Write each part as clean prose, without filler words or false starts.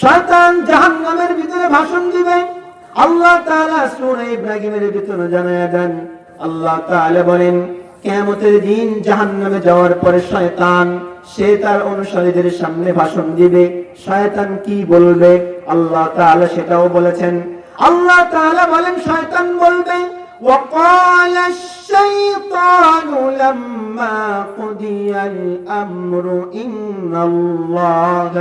শয়তান জাহান্নামের ভিতরে ভাষণ দিবে। আল্লাহ তাআলা সূরা ইব্রাহিমের ভিতরে জানায়া দেন, আল্লাহ তাআলা বলেন কিয়ামতের দিন জাহান্নামে যাওয়ার পরে শয়তান সে তার অনুসারীদের সামনে ভাষণ দিবে। শয়তান কি বলবে আল্লাহ তাআলা সেটাও বলেছেন। আল্লাহ তাআলা বলেন শয়তান বলবে, وقال الشيطان لما قضي الأمر إن الله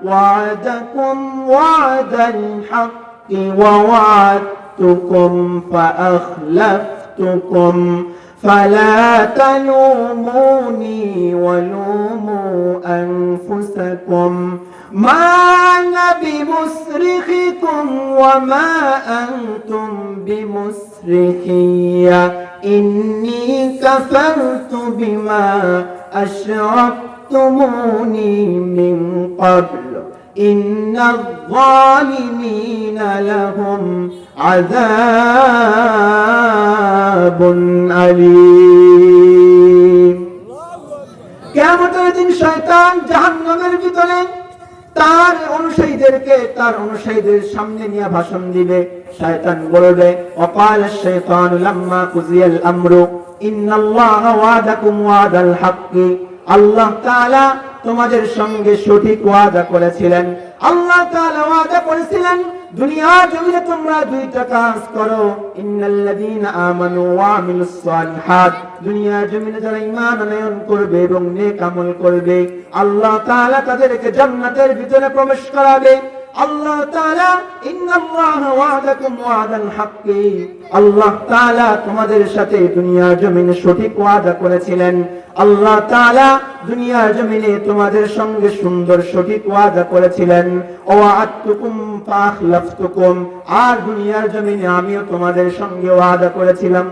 وعدكم وعد الحق ووعدتكم فأخلفتكم فلا تلوموني ولوموا أنفسكم ما أنا بمصرخكم وما أنتم بمصرخي إني كفرت بما أشركتموني من قبل إن الظالمين لهم عذاب أليم। কিয়ামতের দিন শয়তান জাহান্নামের ভিতরে তার অনুসারীদের সামনে নিয়ে ভাষণ দিবে। শয়তান বলবে, وقال الشيطان لما قضي الأمر إن الله وعدكم وعد الحق। আল্লাহ তাআলা তোমাদের সঙ্গে সঠিক ওয়াদা করেছিলেন। আল্লাহ তাআলা ওয়াদা করেছিলেন দুনিয়ার জমিনে তোমরা দুইটা কাজ করো, ইন্নাল্লাযীনা আমানু ওয়া আমিলুস সালিহাত। দুনিয়ার জমিনে যারা ঈমান আনয়ন করবে এবং নেক আমল করবে আল্লাহ তাআলা তাদেরকে জান্নাতের ভিতরে প্রবেশ করাবে। আল্লাহ তাআলা ইন্নাল্লাহা ওয়াদাকুম ওয়াদাল হাক্কি। আল্লাহ তাআলা তোমাদের সাথে দুনিয়ার জমিনে সঠিক ওয়াদা করেছিলেন। আল্লাহ তাআলা দুনিয়ার জমিনে তোমাদের সঙ্গে সুন্দর সঠিক ওয়াদা করেছিলেন। ওয়াআদতুকুম ফাআখলাফতুকুম। আর দুনিয়ার জমিনে আমিও তোমাদের সঙ্গে ওয়াদা করেছিলাম।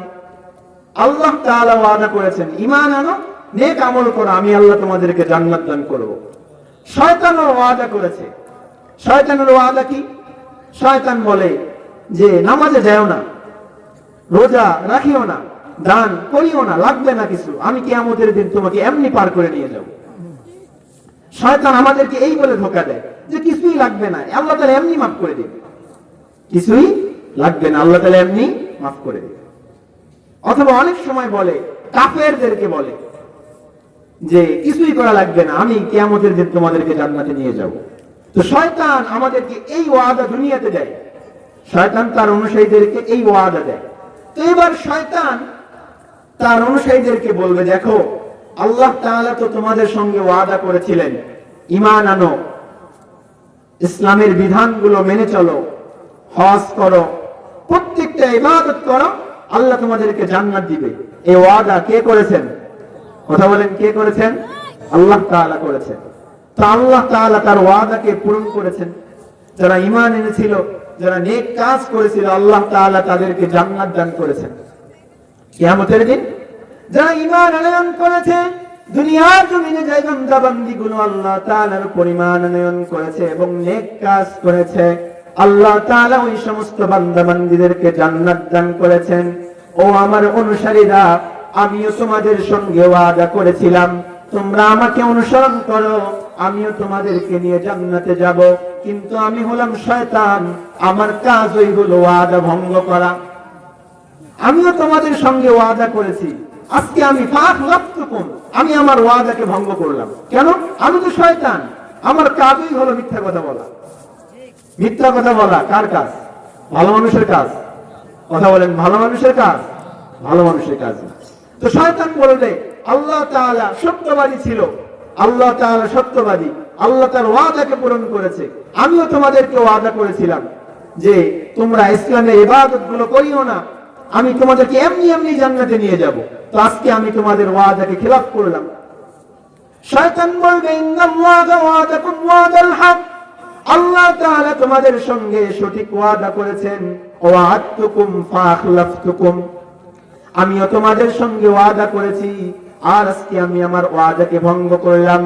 আল্লাহ তাআলা ওয়াদা করেছেন ঈমান আনো, নেক আমল করো, আমি আল্লাহ তোমাদেরকে জান্নাত দান করব। শয়তানও ওয়াদা করেছে। শয়তানের ওয়াদা কি? শয়তান বলে যে নামাজে যাও না, রোজা রাখিও না, দান করিও না, লাগবে না কিছু, আমি কিয়ামতের দিন তোমাকে এমনি পার করে নিয়ে যাব। শয়তান আমাদেরকে এই বলে ধোঁকা দেয় যে কিছুই লাগবে না, আল্লাহ তাআলা এমনি মাফ করে দিবে। কিছুই লাগবে না, আল্লাহ তাআলা এমনি মাফ করে দিবে। অথবা অনেক সময় বলে, কাফেরদেরকে বলে যে কিছুই করা লাগবে না, আমি কিয়ামতের দিন তোমাদেরকে জান্নাতে নিয়ে যাব। তো শয়তান আমাদেরকে এই ওয়াদা দুনিয়াতে দেয়, শয়তান তার অনুসারীদেরকে এই ওয়াদা দেয়। তো এবার শয়তান তার অনুসারীদেরকে বলবে, দেখো আল্লাহ তাআলা তো তোমাদের সঙ্গে ওয়াদা করেছিলেন ঈমান আনো, ইসলামের বিধানগুলো মেনে চলো, হজ করো, প্রত্যেকটা ইবাদত করো, আল্লাহ তোমাদেরকে জান্নাত দিবে। এই ওয়াদা কে করেছেন? কথা বলেন, কে করেছেন? আল্লাহ তাআলা করেছেন। তো আল্লাহ তাআলা তার ওয়াদাকে পূরণ করেছেন। যারা ঈমান এনেছিল, যারা নেক কাজ করেছিল, আল্লাহ তাআলা তাদেরকে জান্নাত দান করেছেন। কিয়ামতের দিন যারা ঈমান আনয়ন করেছে, দুনিয়ার জমিনে যে বান্দাবান্দিগুলো আল্লাহ তাআলার উপর ঈমান আনয়ন করেছে এবং নেক কাজ করেছে, আল্লাহ তাআলা ওই সমস্ত বান্দাবান্দিদেরকে জান্নাত দান করেছেন। ও আমার অনুসারীরা, আমিও তোমাদের সঙ্গে ওয়াদা করেছিলাম তোমরা আমাকে অনুসরণ করো, আমিও তোমাদেরকে নিয়ে জান্নাতে যাব। কিন্তু আমি হলাম শয়তান, আমার কাজ ওই হলো ওয়াদা ভঙ্গ করা। আমিও তোমাদের সঙ্গে ওয়াদা করেছি, আজকে আমি ফাআখলাফতুকুম, আমি আমার ওয়াদাকে ভঙ্গ করলাম। কেন? আমি তো শয়তান, আমার কাজই হলো মিথ্যা কথা বলা। মিথ্যা কথা বলা কার কাজ? ভালো মানুষের কাজ। কথা বলেন, ভালো মানুষের কাজ? ভালো মানুষের কাজ না। তো শয়তান বলবে আল্লাহ তাআলা সত্যবাদী ছিল, আল্লাহ তাআলা সত্যবাদী, আল্লাহ তার ওয়াদাকে পূরণ করেছে। আমিও তোমাদেরকে ওয়াদা করেছিলাম যে তোমরা ইসলামের ইবাদতগুলো করিও না, আমি তোমাদেরকে এমনি এমনি জান্নাতে নিয়ে যাব। তো আজকে আমি তোমাদের ওয়াদাকে খিলাফ করলাম। শয়তান বলবে ইন্নাল্লাহা ওয়াদাকুম ওয়াদাল হক। আল্লাহ তাআলা তোমাদের সঙ্গে সঠিক ওয়াদা করেছেন। ওয়াআদতুকুম ফাআখলাফতুকুম, আমিও তোমাদের সঙ্গে ওয়াদা করেছি, আর আজকে আমি আমার ওয়াদাকে ভঙ্গ করলাম।